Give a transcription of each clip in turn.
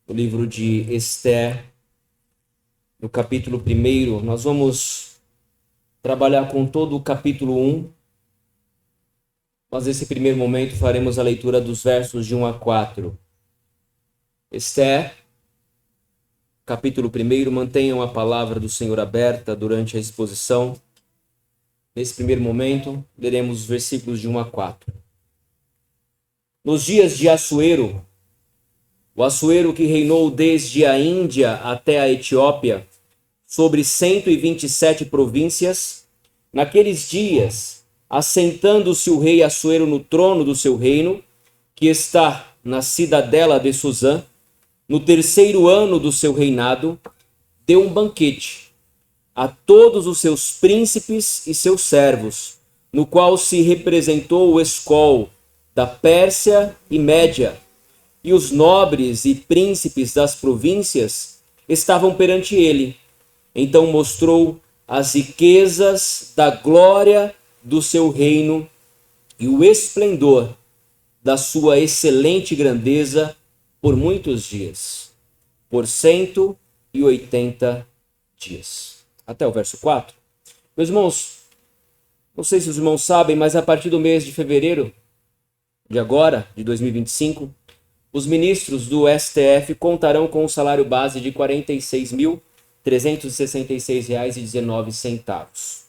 o livro de Esther, no capítulo 1. Nós vamos trabalhar com todo o capítulo 1, mas nesse primeiro momento faremos a leitura dos versos de 1 a 4. Esther, capítulo 1, mantenham a palavra do Senhor aberta durante a exposição. Nesse primeiro momento, leremos os versículos de 1 a 4. Nos dias de Assuero, o Assuero que reinou desde a Índia até a Etiópia, sobre 127 províncias, naqueles dias, assentando-se o rei Assuero no trono do seu reino, que está na cidadela de Susã, no 3º ano do seu reinado, deu um banquete a todos os seus príncipes e seus servos, no qual se representou o Escol da Pérsia e Média, e os nobres e príncipes das províncias estavam perante ele. Então mostrou as riquezas da glória do seu reino e o esplendor da sua excelente grandeza por muitos dias, por 180 dias. Até o verso 4. Meus irmãos, não sei se os irmãos sabem, mas a partir do mês de fevereiro de agora, de 2025, os ministros do STF contarão com um salário base de R$ 46.366,19.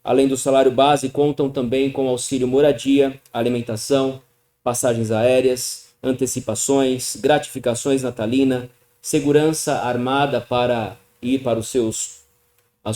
Além do salário base, contam também com auxílio moradia, alimentação, passagens aéreas, antecipações, gratificações natalina, segurança armada para ir para as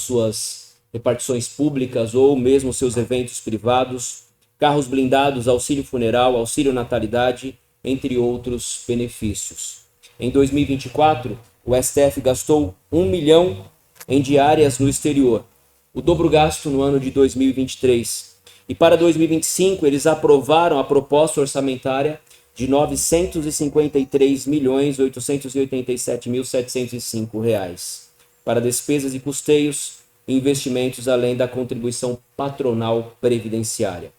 suas repartições públicas ou mesmo seus eventos privados, carros blindados, auxílio funeral, auxílio natalidade, entre outros benefícios. Em 2024, o STF gastou 1 milhão em diárias no exterior, o dobro gasto no ano de 2023. E para 2025, eles aprovaram a proposta orçamentária de R$ 953.887.705 para despesas e custeios e investimentos, além da contribuição patronal previdenciária.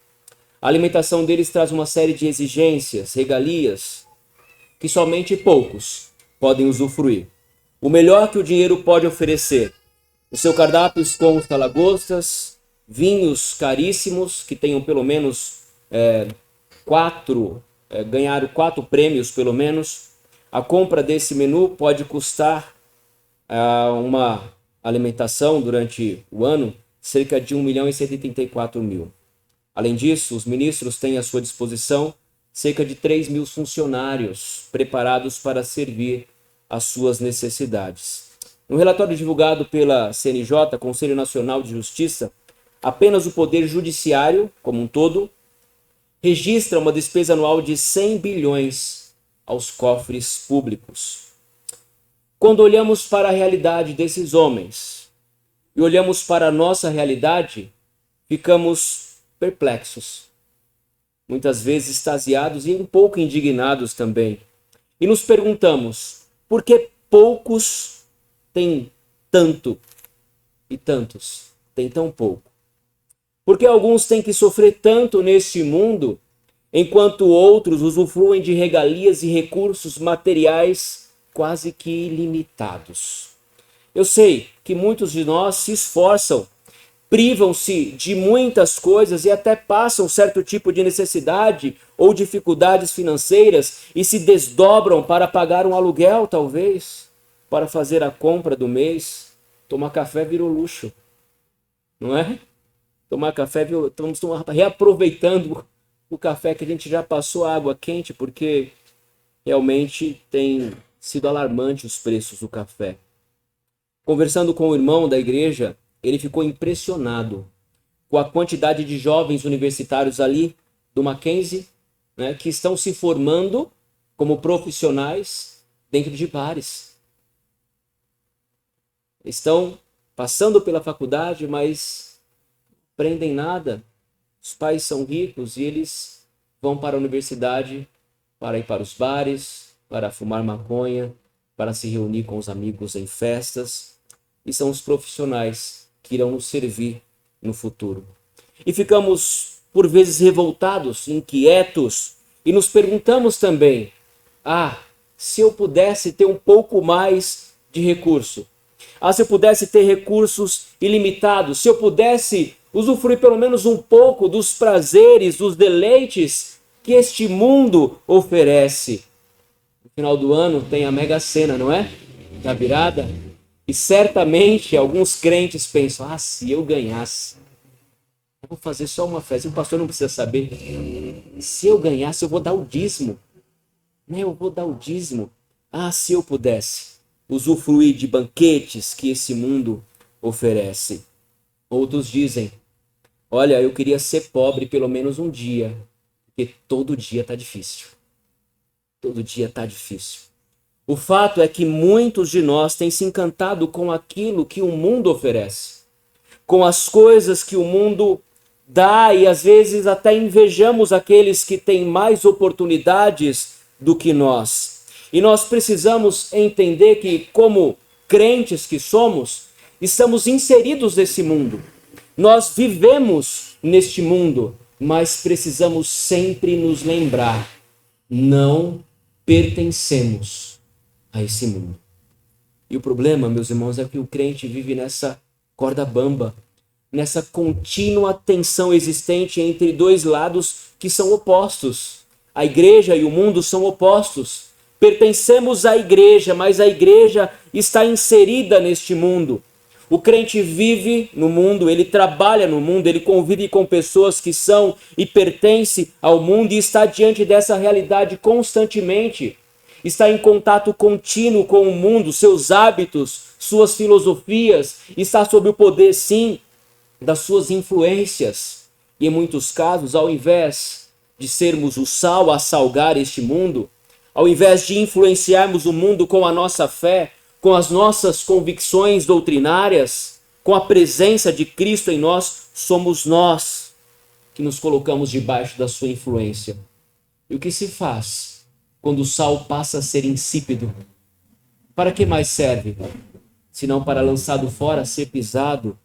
A alimentação deles traz uma série de exigências, regalias, que somente poucos podem usufruir. O melhor que o dinheiro pode oferecer. O seu cardápio consta lagostas, vinhos caríssimos, que tenham pelo menos ganharam 4 prêmios pelo menos. A compra desse menu pode custar uma alimentação durante o ano cerca de 1.134.000. Além disso, os ministros têm à sua disposição cerca de 3.000 funcionários preparados para servir às suas necessidades. No relatório divulgado pela CNJ, Conselho Nacional de Justiça, apenas o Poder Judiciário, como um todo, registra uma despesa anual de 100 bilhões aos cofres públicos. Quando olhamos para a realidade desses homens e olhamos para a nossa realidade, ficamos perplexos, muitas vezes extasiados e um pouco indignados também. E nos perguntamos, por que poucos têm tanto e tantos têm tão pouco? Por que alguns têm que sofrer tanto neste mundo, enquanto outros usufruem de regalias e recursos materiais quase que ilimitados? Eu sei que muitos de nós se esforçam, privam-se de muitas coisas e até passam certo tipo de necessidade ou dificuldades financeiras e se desdobram para pagar um aluguel, talvez, para fazer a compra do mês. Tomar café virou luxo, não é? Tomar café, estamos reaproveitando o café que a gente já passou a água quente, porque realmente tem sido alarmante os preços do café. Conversando com o irmão da igreja, ele ficou impressionado com a quantidade de jovens universitários ali do Mackenzie, né, que estão se formando como profissionais dentro de bares. Estão passando pela faculdade, mas não aprendem nada. Os pais são ricos e eles vão para a universidade para ir para os bares, para fumar maconha, para se reunir com os amigos em festas. E são os profissionais que irão nos servir no futuro. E ficamos, por vezes, revoltados, inquietos, e nos perguntamos também, se eu pudesse ter um pouco mais de recurso. Ah, se eu pudesse ter recursos ilimitados, se eu pudesse usufruir pelo menos um pouco dos prazeres, dos deleites que este mundo oferece. No final do ano tem a Mega Sena, não é? Da virada. E certamente alguns crentes pensam, se eu ganhasse, eu vou fazer só uma festa, o pastor não precisa saber. Se eu ganhasse, eu vou dar o dízimo. Eu vou dar o dízimo. Se eu pudesse usufruir de banquetes que esse mundo oferece. Outros dizem, olha, eu queria ser pobre pelo menos um dia, porque todo dia está difícil. Todo dia está difícil. O fato é que muitos de nós têm se encantado com aquilo que o mundo oferece, com as coisas que o mundo dá, e às vezes até invejamos aqueles que têm mais oportunidades do que nós. E nós precisamos entender que, como crentes que somos, estamos inseridos nesse mundo. Nós vivemos neste mundo, mas precisamos sempre nos lembrar, não pertencemos a esse mundo. E o problema, meus irmãos, é que o crente vive nessa corda bamba, nessa contínua tensão existente entre dois lados que são opostos. A igreja e o mundo são opostos. Pertencemos à igreja, mas a igreja está inserida neste mundo. O crente vive no mundo, ele trabalha no mundo, ele convive com pessoas que são e pertencem ao mundo e está diante dessa realidade constantemente. Está em contato contínuo com o mundo, seus hábitos, suas filosofias, está sob o poder, sim, das suas influências. E em muitos casos, ao invés de sermos o sal a salgar este mundo, ao invés de influenciarmos o mundo com a nossa fé, com as nossas convicções doutrinárias, com a presença de Cristo em nós, somos nós que nos colocamos debaixo da sua influência. E o que se faz quando o sal passa a ser insípido? Para que mais serve? Senão para lançado fora, ser pisado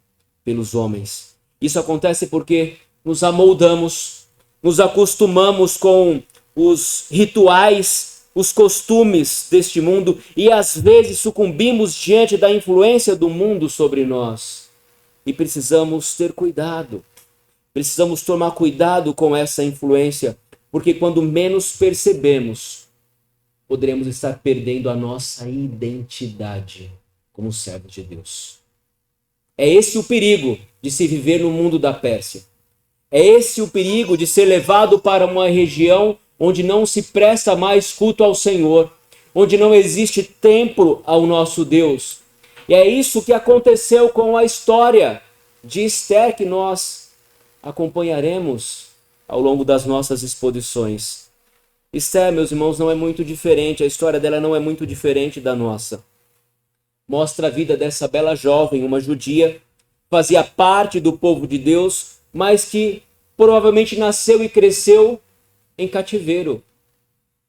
pelos homens. Isso acontece porque nos amoldamos, nos acostumamos com os rituais, os costumes deste mundo e às vezes sucumbimos diante da influência do mundo sobre nós. E precisamos ter cuidado. Precisamos tomar cuidado com essa influência, porque quando menos percebemos, poderemos estar perdendo a nossa identidade como servos de Deus. É esse o perigo de se viver no mundo da Pérsia. É esse o perigo de ser levado para uma região onde não se presta mais culto ao Senhor, onde não existe templo ao nosso Deus. E é isso que aconteceu com a história de Esther, que nós acompanharemos ao longo das nossas exposições. Esther, meus irmãos, não é muito diferente, a história dela não é muito diferente da nossa. Mostra a vida dessa bela jovem, uma judia, fazia parte do povo de Deus, mas que provavelmente nasceu e cresceu em cativeiro,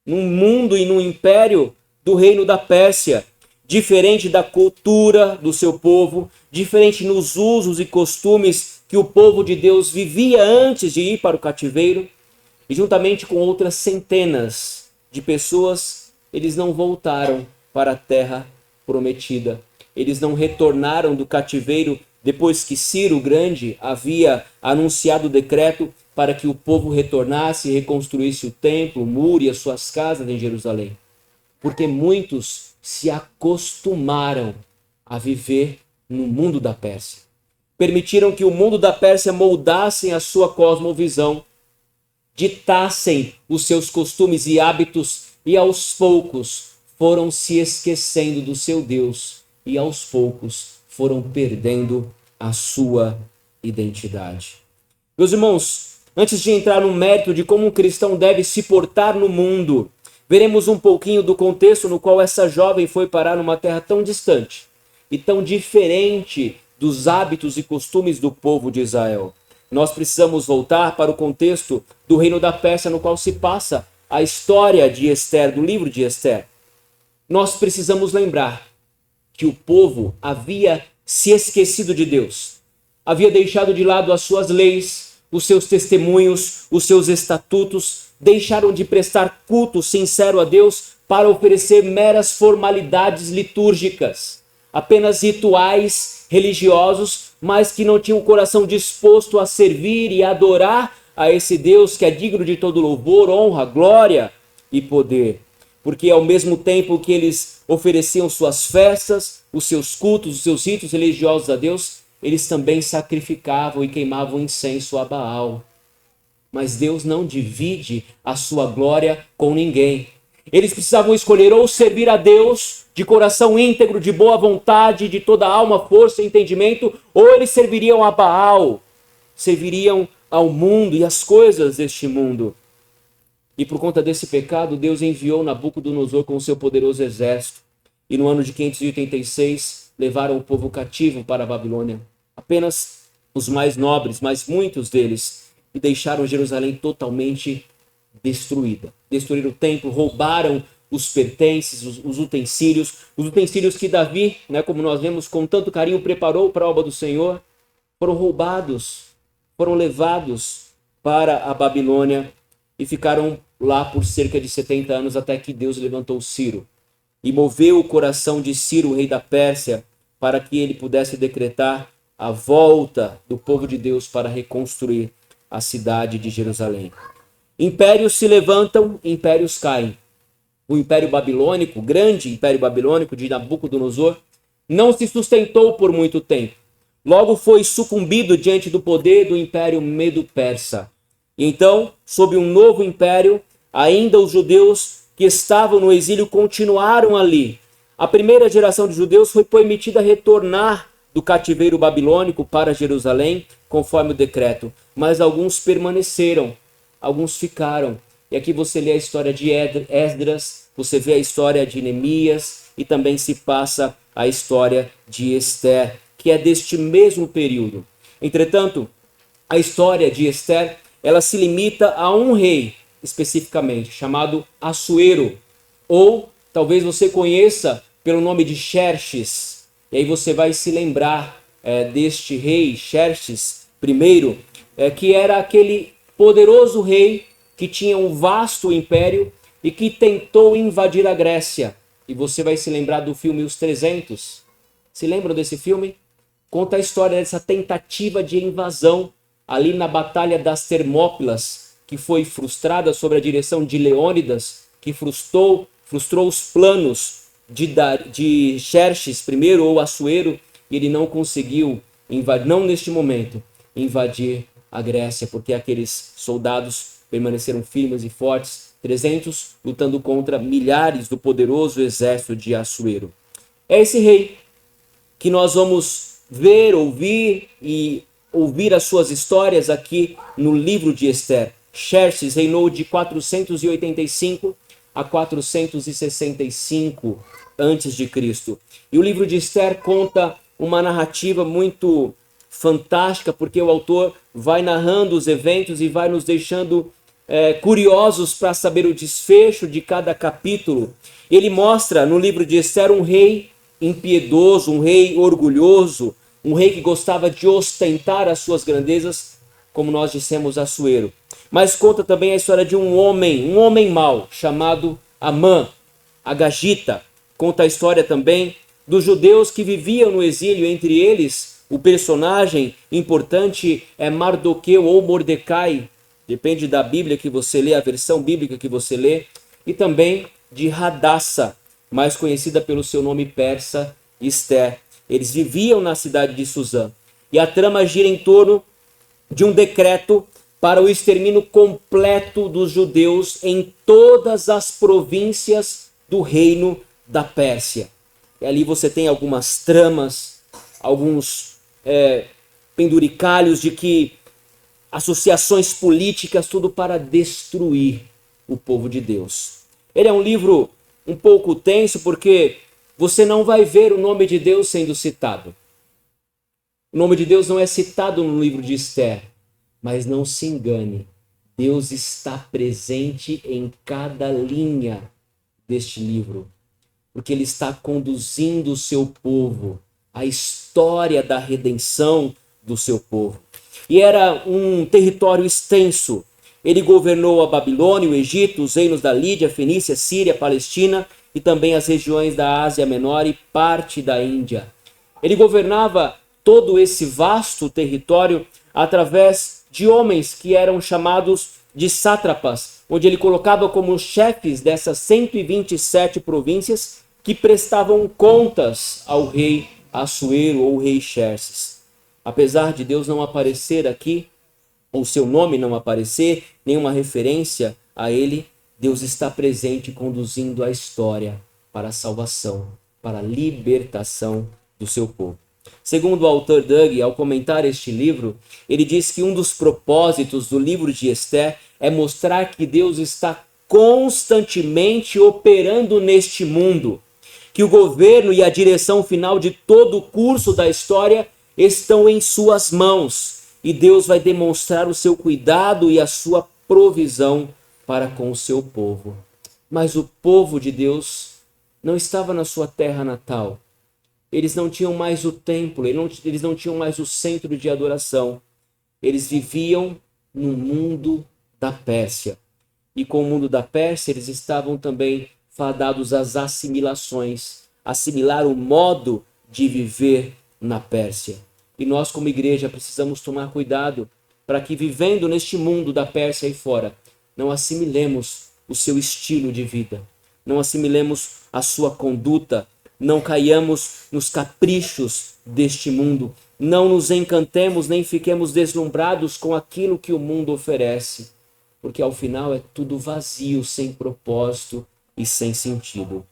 num mundo e num império do reino da Pérsia, diferente da cultura do seu povo, diferente nos usos e costumes que o povo de Deus vivia antes de ir para o cativeiro, e juntamente com outras centenas de pessoas, eles não voltaram para a terra prometida. Eles não retornaram do cativeiro depois que Ciro o Grande havia anunciado o decreto para que o povo retornasse e reconstruísse o templo, o muro e as suas casas em Jerusalém. Porque muitos se acostumaram a viver no mundo da Pérsia. Permitiram que o mundo da Pérsia moldassem a sua cosmovisão, ditassem os seus costumes e hábitos e aos poucos foram se esquecendo do seu Deus e aos poucos foram perdendo a sua identidade. Meus irmãos, antes de entrar no mérito de como um cristão deve se portar no mundo, veremos um pouquinho do contexto no qual essa jovem foi parar numa terra tão distante e tão diferente dos hábitos e costumes do povo de Israel. Nós precisamos voltar para o contexto do reino da Pérsia, no qual se passa a história de Esther, do livro de Esther. Nós precisamos lembrar que o povo havia se esquecido de Deus, havia deixado de lado as suas leis, os seus testemunhos, os seus estatutos, deixaram de prestar culto sincero a Deus para oferecer meras formalidades litúrgicas, apenas rituais religiosos, mas que não tinham o coração disposto a servir e adorar a esse Deus que é digno de todo louvor, honra, glória e poder. Porque ao mesmo tempo que eles ofereciam suas festas, os seus cultos, os seus ritos religiosos a Deus, eles também sacrificavam e queimavam incenso a Baal. Mas Deus não divide a sua glória com ninguém. Eles precisavam escolher ou servir a Deus de coração íntegro, de boa vontade, de toda alma, força e entendimento, ou eles serviriam a Baal, serviriam ao mundo e às coisas deste mundo. E por conta desse pecado, Deus enviou Nabucodonosor com o seu poderoso exército. E no ano de 586, levaram o povo cativo para a Babilônia. Apenas os mais nobres, mas muitos deles, e deixaram Jerusalém totalmente destruída. Destruíram o templo, roubaram os pertences, os utensílios que Davi, como nós vemos, com tanto carinho preparou para a obra do Senhor, foram roubados, foram levados para a Babilônia e ficaram lá por cerca de 70 anos até que Deus levantou Ciro e moveu o coração de Ciro, o rei da Pérsia, para que ele pudesse decretar a volta do povo de Deus para reconstruir a cidade de Jerusalém. Impérios se levantam, impérios caem. O Império Babilônico, o grande Império Babilônico de Nabucodonosor, não se sustentou por muito tempo. Logo foi sucumbido diante do poder do Império Medo-Persa. E então, sob um novo império, ainda os judeus que estavam no exílio continuaram ali. A primeira geração de judeus foi permitida retornar do cativeiro babilônico para Jerusalém, conforme o decreto. Mas alguns permaneceram, alguns ficaram. E aqui você lê a história de Esdras, você vê a história de Neemias e também se passa a história de Ester, que é deste mesmo período. Entretanto, a história de Ester, ela se limita a um rei, especificamente, chamado Assuero, ou talvez você conheça pelo nome de Xerxes, e aí você vai se lembrar deste rei, Xerxes I, que era aquele poderoso rei que tinha um vasto império e que tentou invadir a Grécia. E você vai se lembrar do filme Os 300. Se lembram desse filme? Conta a história dessa tentativa de invasão ali na Batalha das Termópilas, que foi frustrada sob a direção de Leônidas, que frustrou os planos de Xerxes I, ou Assuero, e ele não conseguiu invadir, não neste momento, invadir a Grécia, porque aqueles soldados permaneceram firmes e fortes, 300, lutando contra milhares do poderoso exército de Assuero. É esse rei que nós vamos ver, ouvir as suas histórias aqui no livro de Ester. Xerxes reinou de 485 a 465 a.C. E o livro de Ester conta uma narrativa muito fantástica, porque o autor vai narrando os eventos e vai nos deixando curiosos para saber o desfecho de cada capítulo. Ele mostra no livro de Ester um rei impiedoso, um rei orgulhoso, um rei que gostava de ostentar as suas grandezas, como nós dissemos, Assuero. Mas conta também a história de um homem mau, chamado Amã, Agagita. Conta a história também dos judeus que viviam no exílio, entre eles o personagem importante é Mardoqueu ou Mordecai, depende da Bíblia que você lê, a versão bíblica que você lê, e também de Hadassa, mais conhecida pelo seu nome persa, Ester. Eles viviam na cidade de Suzã. E a trama gira em torno de um decreto para o extermínio completo dos judeus em todas as províncias do reino da Pérsia. E ali você tem algumas tramas, alguns penduricalhos de que associações políticas, tudo para destruir o povo de Deus. Ele é um livro um pouco tenso porque você não vai ver o nome de Deus sendo citado. O nome de Deus não é citado no livro de Ester, mas não se engane, Deus está presente em cada linha deste livro, porque Ele está conduzindo o seu povo, a história da redenção do seu povo. E era um território extenso, Ele governou a Babilônia, o Egito, os reinos da Lídia, Fenícia, Síria, Palestina e também as regiões da Ásia Menor e parte da Índia. Ele governava todo esse vasto território através de homens que eram chamados de sátrapas, onde ele colocava como chefes dessas 127 províncias que prestavam contas ao rei Assuero ou rei Xerxes. Apesar de Deus não aparecer aqui, ou seu nome não aparecer, nenhuma referência a ele, Deus está presente conduzindo a história para a salvação, para a libertação do seu povo. Segundo o autor Doug, ao comentar este livro, ele diz que um dos propósitos do livro de Esther é mostrar que Deus está constantemente operando neste mundo, que o governo e a direção final de todo o curso da história estão em suas mãos, e Deus vai demonstrar o seu cuidado e a sua provisão para com o seu povo. Mas o povo de Deus não estava na sua terra natal. Eles não tinham mais o templo, eles não tinham mais o centro de adoração. Eles viviam no mundo da Pérsia. E com o mundo da Pérsia, eles estavam também fadados às assimilações, assimilar o modo de viver na Pérsia. E nós, como igreja, precisamos tomar cuidado para que, vivendo neste mundo da Pérsia e fora, não assimilemos o seu estilo de vida, não assimilemos a sua conduta, não caiamos nos caprichos deste mundo, não nos encantemos nem fiquemos deslumbrados com aquilo que o mundo oferece, porque ao final é tudo vazio, sem propósito e sem sentido.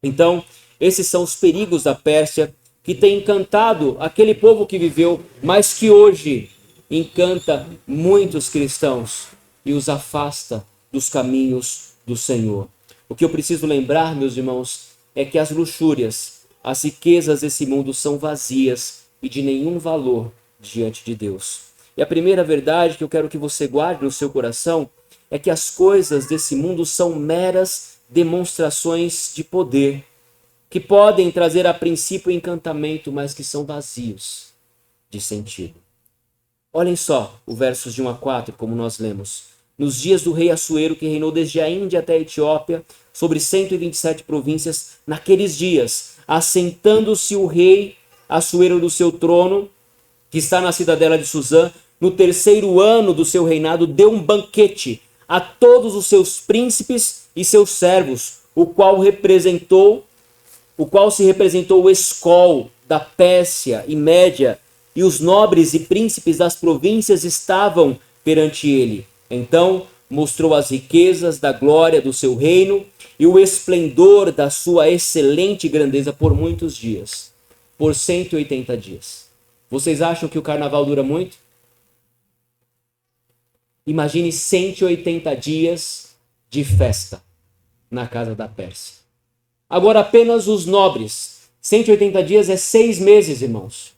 Então, esses são os perigos da Pérsia que tem encantado aquele povo que viveu, mas que hoje encanta muitos cristãos e os afasta dos caminhos do Senhor. O que eu preciso lembrar, meus irmãos, é que as luxúrias, as riquezas desse mundo são vazias e de nenhum valor diante de Deus. E a primeira verdade que eu quero que você guarde no seu coração é que as coisas desse mundo são meras demonstrações de poder, que podem trazer a princípio encantamento, mas que são vazios de sentido. Olhem só os versos de 1 a 4, como nós lemos. Nos dias do rei Assuero, que reinou desde a Índia até a Etiópia, sobre 127 províncias, naqueles dias, assentando-se o rei Assuero do seu trono, que está na cidadela de Suzã, no terceiro ano do seu reinado, deu um banquete a todos os seus príncipes e seus servos, o qual se representou o Escol da Pérsia e Média, e os nobres e príncipes das províncias estavam perante ele. Então mostrou as riquezas da glória do seu reino e o esplendor da sua excelente grandeza por muitos dias, por 180 dias. Vocês acham que o carnaval dura muito? Imagine 180 dias de festa na casa da Pérsia. Agora apenas os nobres. 180 dias é 6 meses, irmãos.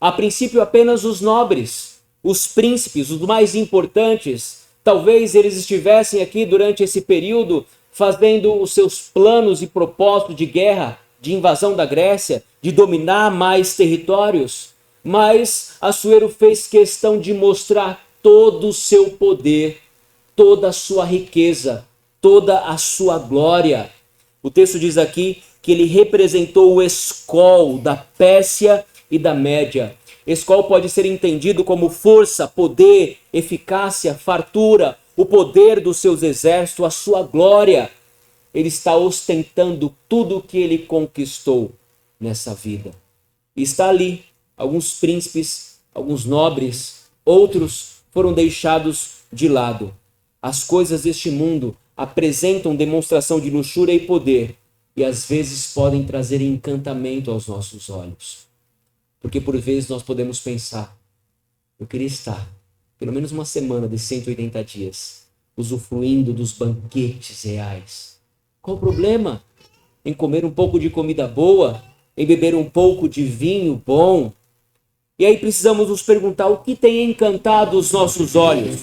A princípio apenas os nobres, os príncipes, os mais importantes, talvez eles estivessem aqui durante esse período fazendo os seus planos e propósitos de guerra, de invasão da Grécia, de dominar mais territórios. Mas Assuero fez questão de mostrar todo o seu poder, toda a sua riqueza, toda a sua glória. O texto diz aqui que ele representou o Escol da Pérsia e da Média. Escol pode ser entendido como força, poder, eficácia, fartura, o poder dos seus exércitos, a sua glória. Ele está ostentando tudo o que ele conquistou nessa vida. E está ali, alguns príncipes, alguns nobres, outros foram deixados de lado. As coisas deste mundo apresentam demonstração de luxúria e poder e às vezes podem trazer encantamento aos nossos olhos. Porque por vezes nós podemos pensar, eu queria estar pelo menos uma semana de 180 dias, usufruindo dos banquetes reais. Qual o problema em comer um pouco de comida boa, em beber um pouco de vinho bom? E aí precisamos nos perguntar o que tem encantado os nossos olhos.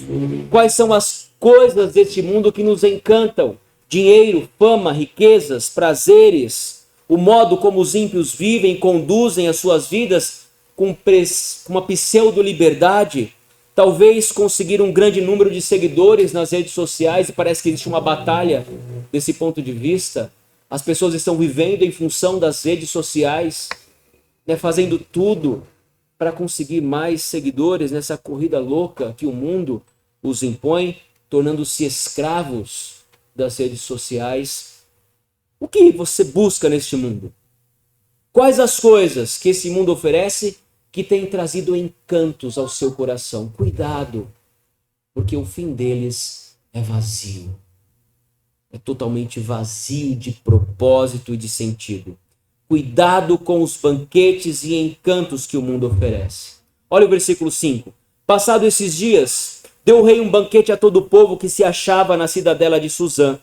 Quais são as coisas deste mundo que nos encantam? Dinheiro, fama, riquezas, prazeres, o modo como os ímpios vivem, conduzem as suas vidas com uma pseudo-liberdade. Talvez conseguir um grande número de seguidores nas redes sociais, e parece que existe uma batalha desse ponto de vista. As pessoas estão vivendo em função das redes sociais, né, fazendo tudo para conseguir mais seguidores nessa corrida louca que o mundo os impõe, tornando-se escravos das redes sociais. O que você busca neste mundo? Quais as coisas que esse mundo oferece que têm trazido encantos ao seu coração? Cuidado, porque o fim deles é vazio. É totalmente vazio de propósito e de sentido. Cuidado com os banquetes e encantos que o mundo oferece. Olha o versículo 5. Passado esses dias, deu o rei um banquete a todo o povo que se achava na cidadela de Suzã,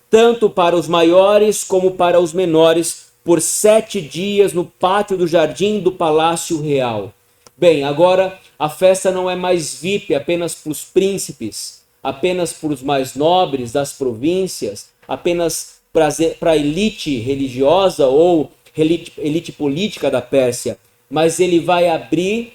tanto para os maiores como para os menores, por 7 dias no pátio do jardim do palácio real. Bem, agora a festa não é mais VIP apenas para os príncipes, apenas para os mais nobres das províncias, apenas para a elite religiosa ou elite política da Pérsia, mas ele vai abrir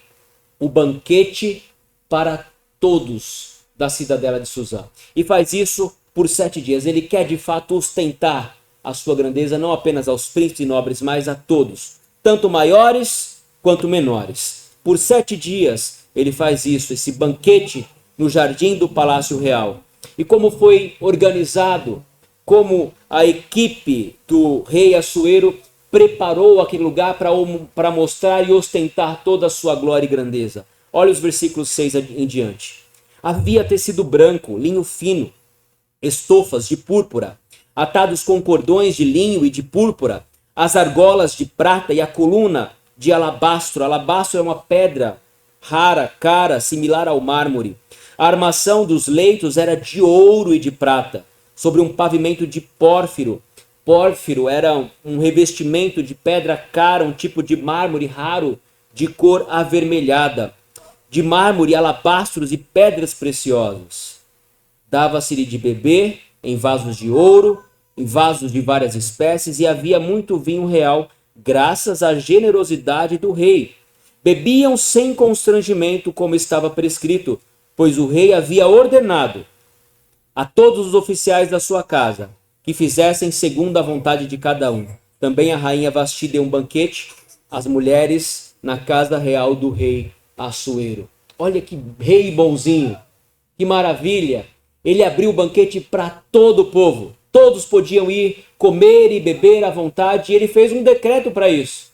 o banquete para todos da cidadela de Suzã. E faz isso por 7 dias. Ele quer de fato ostentar a sua grandeza não apenas aos príncipes e nobres, mas a todos, tanto maiores quanto menores. Por 7 dias ele faz isso, esse banquete no jardim do Palácio Real. E como foi organizado, como a equipe do rei Assuero preparou aquele lugar para mostrar e ostentar toda a sua glória e grandeza. Olha os versículos 6 em diante. Havia tecido branco, linho fino, estofas de púrpura, atados com cordões de linho e de púrpura, as argolas de prata e a coluna de alabastro. Alabastro é uma pedra rara, cara, similar ao mármore. A armação dos leitos era de ouro e de prata, sobre um pavimento de pórfiro. Pórfiro era um revestimento de pedra cara, um tipo de mármore raro, de cor avermelhada, de mármore, alabastros e pedras preciosas. Dava-se-lhe de beber em vasos de ouro, em vasos de várias espécies, e havia muito vinho real, graças à generosidade do rei. Bebiam sem constrangimento, como estava prescrito, pois o rei havia ordenado a todos os oficiais da sua casa que fizessem segundo a vontade de cada um. Também a rainha Vasti deu um banquete às mulheres na casa real do rei Assuero. Olha que rei bonzinho, que maravilha! Ele abriu o banquete para todo o povo. Todos podiam ir comer e beber à vontade, e ele fez um decreto para isso.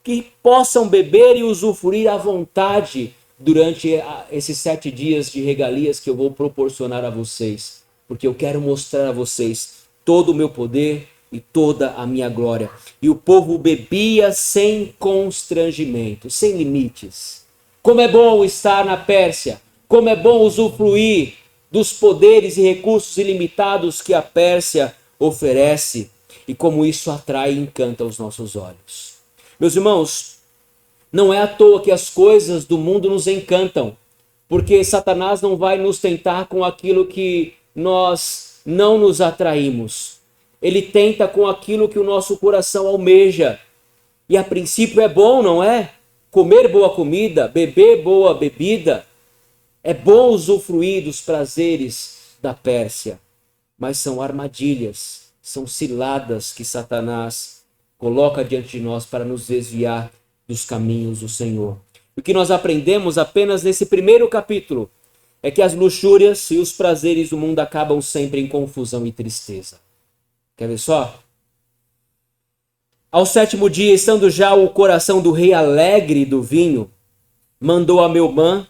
Que possam beber e usufruir à vontade durante esses 7 dias de regalias que eu vou proporcionar a vocês. Porque eu quero mostrar a vocês todo o meu poder e toda a minha glória. E o povo bebia sem constrangimento, sem limites. Como é bom estar na Pérsia, como é bom usufruir dos poderes e recursos ilimitados que a Pérsia oferece, e como isso atrai e encanta os nossos olhos. Meus irmãos, não é à toa que as coisas do mundo nos encantam, porque Satanás não vai nos tentar com aquilo que nós não nos atraímos. Ele tenta com aquilo que o nosso coração almeja. E a princípio é bom, não é? Comer boa comida, beber boa bebida. É bom usufruir dos prazeres da Pérsia. Mas são armadilhas, são ciladas que Satanás coloca diante de nós para nos desviar dos caminhos do Senhor. O que nós aprendemos apenas nesse primeiro capítulo é que as luxúrias e os prazeres do mundo acabam sempre em confusão e tristeza. Quer ver só? Ao 7º dia, estando já o coração do rei alegre do vinho, mandou a Meumã,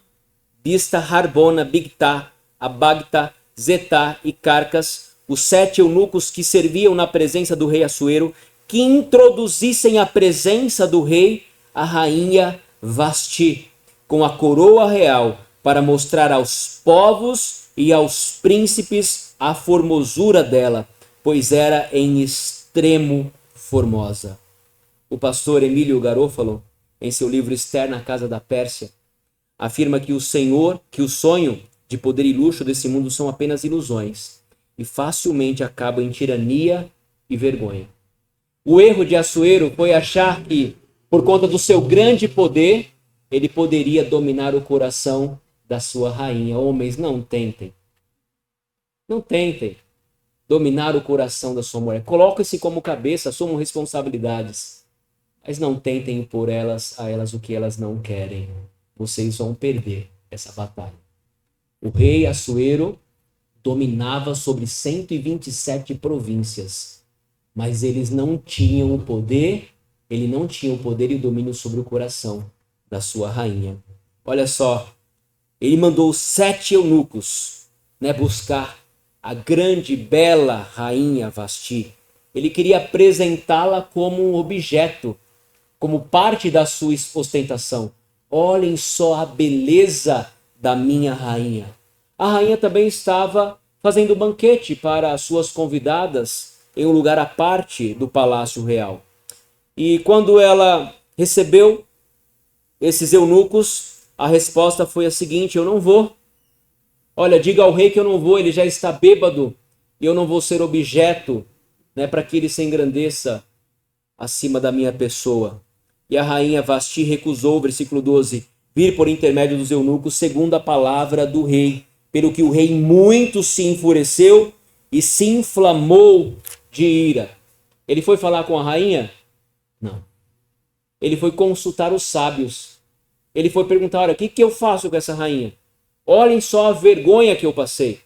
Bista, Harbona, Bigtá, Abagtá, Zetá e Carcas, os 7 eunucos que serviam na presença do rei Assuero, que introduzissem à presença do rei a rainha Vasti, com a coroa real, para mostrar aos povos e aos príncipes a formosura dela, pois era em extremo formosa. O pastor Emílio Garofalo, em seu livro Esther na Casa da Pérsia, afirma que o sonho de poder e luxo desse mundo são apenas ilusões e facilmente acabam em tirania e vergonha. O erro de Assuero foi achar que, por conta do seu grande poder, ele poderia dominar o coração da sua rainha. Homens, não tentem. Não tentem dominar o coração da sua mulher. Coloque-se como cabeça, assumam responsabilidades. Mas não tentem impor a elas o que elas não querem. Vocês vão perder essa batalha. O rei Assuero dominava sobre 127 províncias, mas eles não tinham o poder, ele não tinha o poder e o domínio sobre o coração da sua rainha. Olha só, ele mandou 7 eunucos, buscar a grande, bela rainha Vasti. Ele queria apresentá-la como um objeto, como parte da sua ostentação. Olhem só a beleza da minha rainha. A rainha também estava fazendo banquete para as suas convidadas em um lugar à parte do palácio real. E quando ela recebeu esses eunucos, a resposta foi a seguinte: eu não vou. Olha, diga ao rei que eu não vou, ele já está bêbado e eu não vou ser objeto, para que ele se engrandeça acima da minha pessoa. E a rainha Vasti recusou, versículo 12, vir por intermédio dos eunucos segundo a palavra do rei, pelo que o rei muito se enfureceu e se inflamou de ira. Ele foi falar com a rainha? Não. Ele foi consultar os sábios. Ele foi perguntar: olha, o que eu faço com essa rainha? Olhem só a vergonha que eu passei.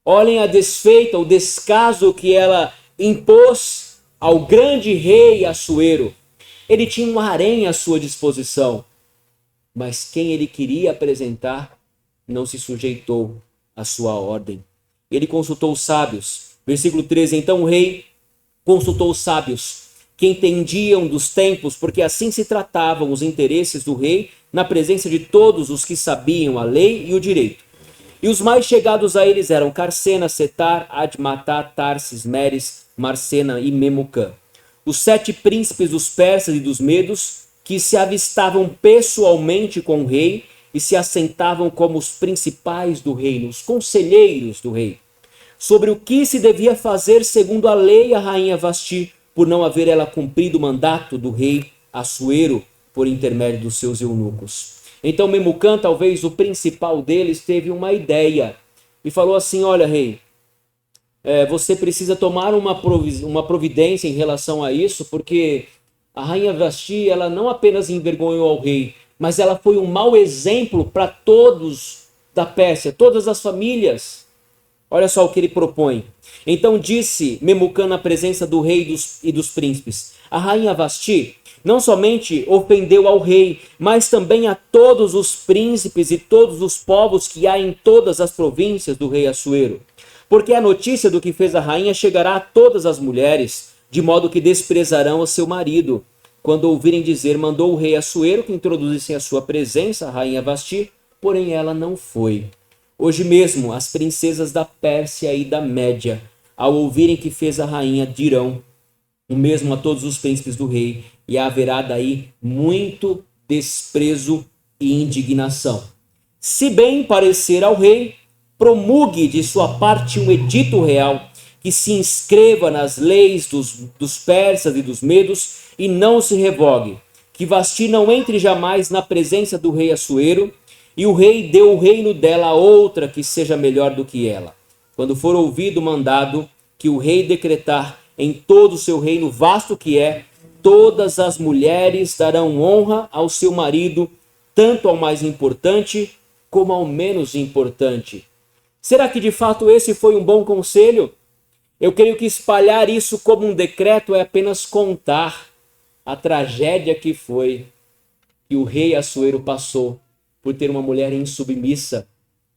Olhem a desfeita, o descaso que ela impôs ao grande rei Assuero. Ele tinha um harém à sua disposição, mas quem ele queria apresentar não se sujeitou à sua ordem. Ele consultou os sábios. Versículo 13, então o rei consultou os sábios, que entendiam dos tempos, porque assim se tratavam os interesses do rei na presença de todos os que sabiam a lei e o direito. E os mais chegados a eles eram Carsena, Setar, Admatá, Tarsis, Meres, Marcena e Memucã. Os 7 príncipes dos persas e dos medos, que se avistavam pessoalmente com o rei e se assentavam como os principais do reino, os conselheiros do rei, sobre o que se devia fazer segundo a lei a rainha Vasti, por não haver ela cumprido o mandato do rei Assuero por intermédio dos seus eunucos. Então Memucã, talvez o principal deles, teve uma ideia e falou assim: olha, rei, você precisa tomar uma providência em relação a isso, porque a rainha Vasti, ela não apenas envergonhou ao rei, mas ela foi um mau exemplo para todos da Pérsia, todas as famílias. Olha só o que ele propõe. Então disse Memucã na presença do rei e dos príncipes: a rainha Vasti não somente ofendeu ao rei, mas também a todos os príncipes e todos os povos que há em todas as províncias do rei Assuero. Porque a notícia do que fez a rainha chegará a todas as mulheres, de modo que desprezarão o seu marido. Quando ouvirem dizer, mandou o rei Assuero que introduzissem à sua presença a rainha Vasti, porém ela não foi. Hoje mesmo, as princesas da Pérsia e da Média, ao ouvirem que fez a rainha, dirão o mesmo a todos os príncipes do rei, e haverá daí muito desprezo e indignação. Se bem parecer ao rei, promulgue de sua parte um edito real, que se inscreva nas leis dos persas e dos medos, e não se revogue, que Vasti não entre jamais na presença do rei Assuero, e o rei deu o reino dela a outra que seja melhor do que ela. Quando for ouvido o mandado que o rei decretar em todo o seu reino vasto que é, todas as mulheres darão honra ao seu marido, tanto ao mais importante como ao menos importante. Será que de fato esse foi um bom conselho? Eu creio que espalhar isso como um decreto é apenas contar a tragédia que foi que o rei Assuero passou por ter uma mulher insubmissa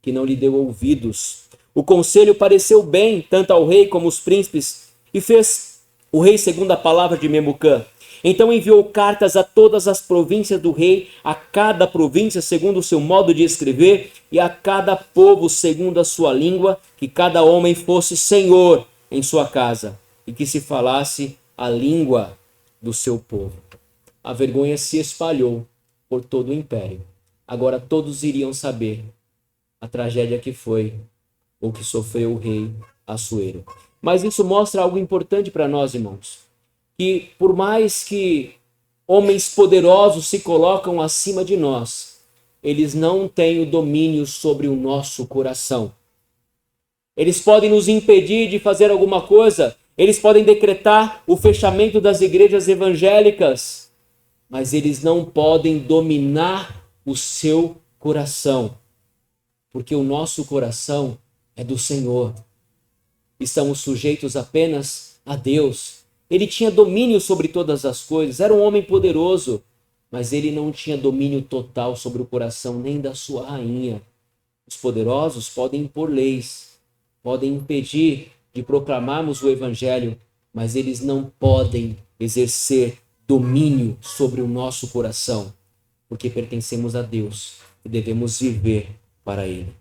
que não lhe deu ouvidos. O conselho pareceu bem tanto ao rei como aos príncipes e fez o rei segundo a palavra de Memucã. Então enviou cartas a todas as províncias do rei, a cada província segundo o seu modo de escrever e a cada povo segundo a sua língua, que cada homem fosse senhor em sua casa e que se falasse a língua do seu povo. A vergonha se espalhou por todo o império. Agora todos iriam saber a tragédia que foi ou que sofreu o rei Assuero. Mas isso mostra algo importante para nós, irmãos. Que por mais que homens poderosos se colocam acima de nós, eles não têm o domínio sobre o nosso coração. Eles podem nos impedir de fazer alguma coisa, eles podem decretar o fechamento das igrejas evangélicas, mas eles não podem dominar o seu coração, porque o nosso coração é do Senhor. Estamos sujeitos apenas a Deus. Ele tinha domínio sobre todas as coisas, era um homem poderoso, mas ele não tinha domínio total sobre o coração nem da sua rainha. Os poderosos podem impor leis, podem impedir de proclamarmos o evangelho, mas eles não podem exercer domínio sobre o nosso coração, porque pertencemos a Deus e devemos viver para Ele.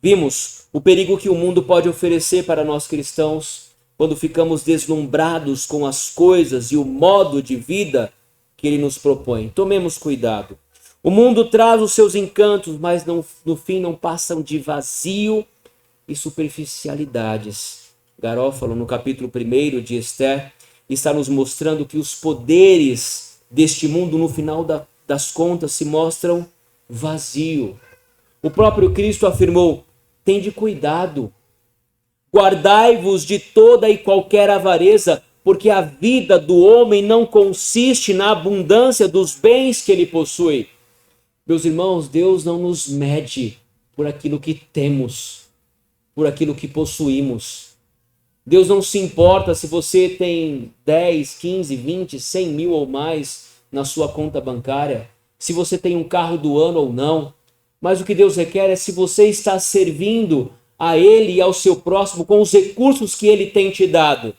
Vimos o perigo que o mundo pode oferecer para nós cristãos quando ficamos deslumbrados com as coisas e o modo de vida que ele nos propõe. Tomemos cuidado. O mundo traz os seus encantos, mas no fim não passam de vazio e superficialidades. Garófalo, no capítulo 1 de Esther, está nos mostrando que os poderes deste mundo, no final das contas, se mostram vazio. O próprio Cristo afirmou: tende cuidado, guardai-vos de toda e qualquer avareza, porque a vida do homem não consiste na abundância dos bens que ele possui. Meus irmãos, Deus não nos mede por aquilo que temos, por aquilo que possuímos. Deus não se importa se você tem 10, 15, 20, 100 mil ou mais na sua conta bancária, se você tem um carro do ano ou não. Mas o que Deus requer é se você está servindo a Ele e ao seu próximo com os recursos que Ele tem te dado.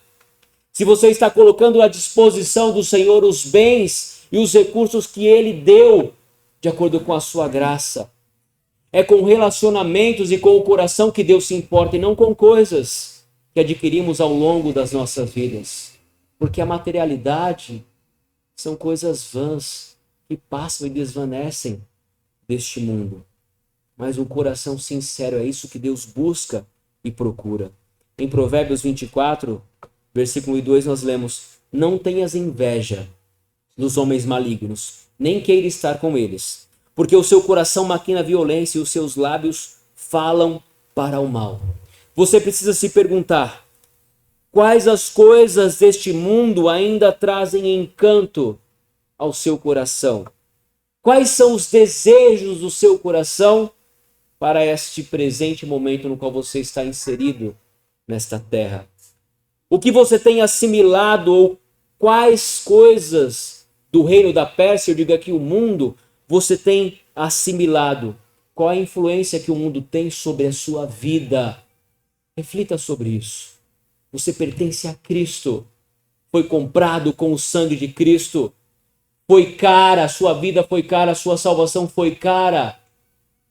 Se você está colocando à disposição do Senhor os bens e os recursos que Ele deu, de acordo com a sua graça. É com relacionamentos e com o coração que Deus se importa e não com coisas que adquirimos ao longo das nossas vidas. Porque a materialidade são coisas vãs que passam e desvanecem deste mundo. Mas um coração sincero é isso que Deus busca e procura. Em Provérbios 24, versículo 1 e 2, nós lemos: não tenhas inveja dos homens malignos, nem queira estar com eles, porque o seu coração maquina violência e os seus lábios falam para o mal. Você precisa se perguntar: quais as coisas deste mundo ainda trazem encanto ao seu coração? Quais são os desejos do seu coração para este presente momento no qual você está inserido nesta terra? O que você tem assimilado ou quais coisas do reino da Pérsia, eu digo aqui o mundo, você tem assimilado? Qual a influência que o mundo tem sobre a sua vida? Reflita sobre isso. Você pertence a Cristo, foi comprado com o sangue de Cristo, foi cara, a sua vida foi cara, a sua salvação foi cara.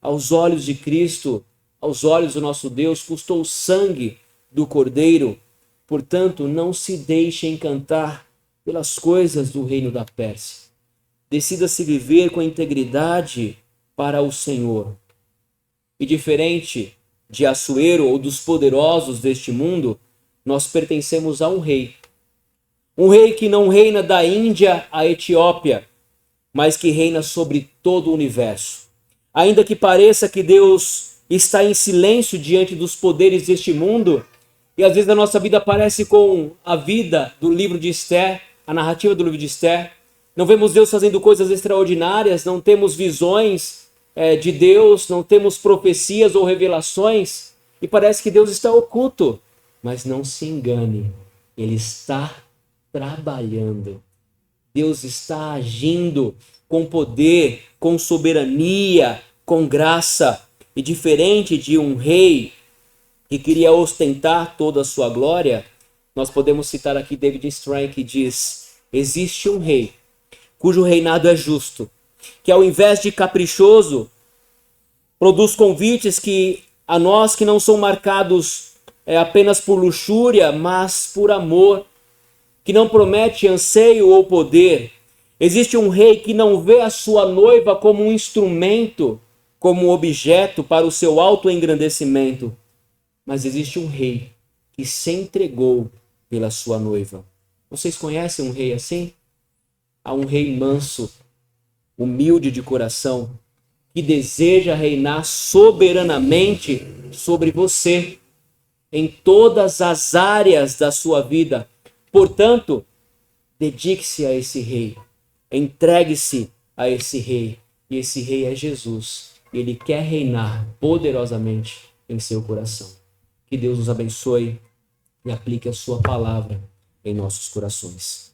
Aos olhos de Cristo, aos olhos do nosso Deus, custou o sangue do Cordeiro. Portanto, não se deixe encantar pelas coisas do reino da Pérsia. Decida-se viver com integridade para o Senhor. E diferente de Assuero ou dos poderosos deste mundo, nós pertencemos a um rei. Um rei que não reina da Índia à Etiópia, mas que reina sobre todo o universo. Ainda que pareça que Deus está em silêncio diante dos poderes deste mundo, e às vezes a nossa vida parece com a vida do livro de Esther, a narrativa do livro de Esther, não vemos Deus fazendo coisas extraordinárias, não temos visões de Deus, não temos profecias ou revelações, e parece que Deus está oculto. Mas não se engane, Ele está trabalhando. Deus está agindo com poder, com soberania, com graça. E diferente de um rei que queria ostentar toda a sua glória, nós podemos citar aqui David Strang, que diz: existe um rei cujo reinado é justo, que ao invés de caprichoso, produz convites que a nós que não são marcados apenas por luxúria, mas por amor, que não promete anseio ou poder. Existe um rei que não vê a sua noiva como um instrumento, como um objeto para o seu autoengrandecimento, mas existe um rei que se entregou pela sua noiva. Vocês conhecem um rei assim? Há um rei manso, humilde de coração, que deseja reinar soberanamente sobre você, em todas as áreas da sua vida. Portanto, dedique-se a esse rei, entregue-se a esse rei, e esse rei é Jesus. Ele quer reinar poderosamente em seu coração. Que Deus nos abençoe e aplique a sua palavra em nossos corações.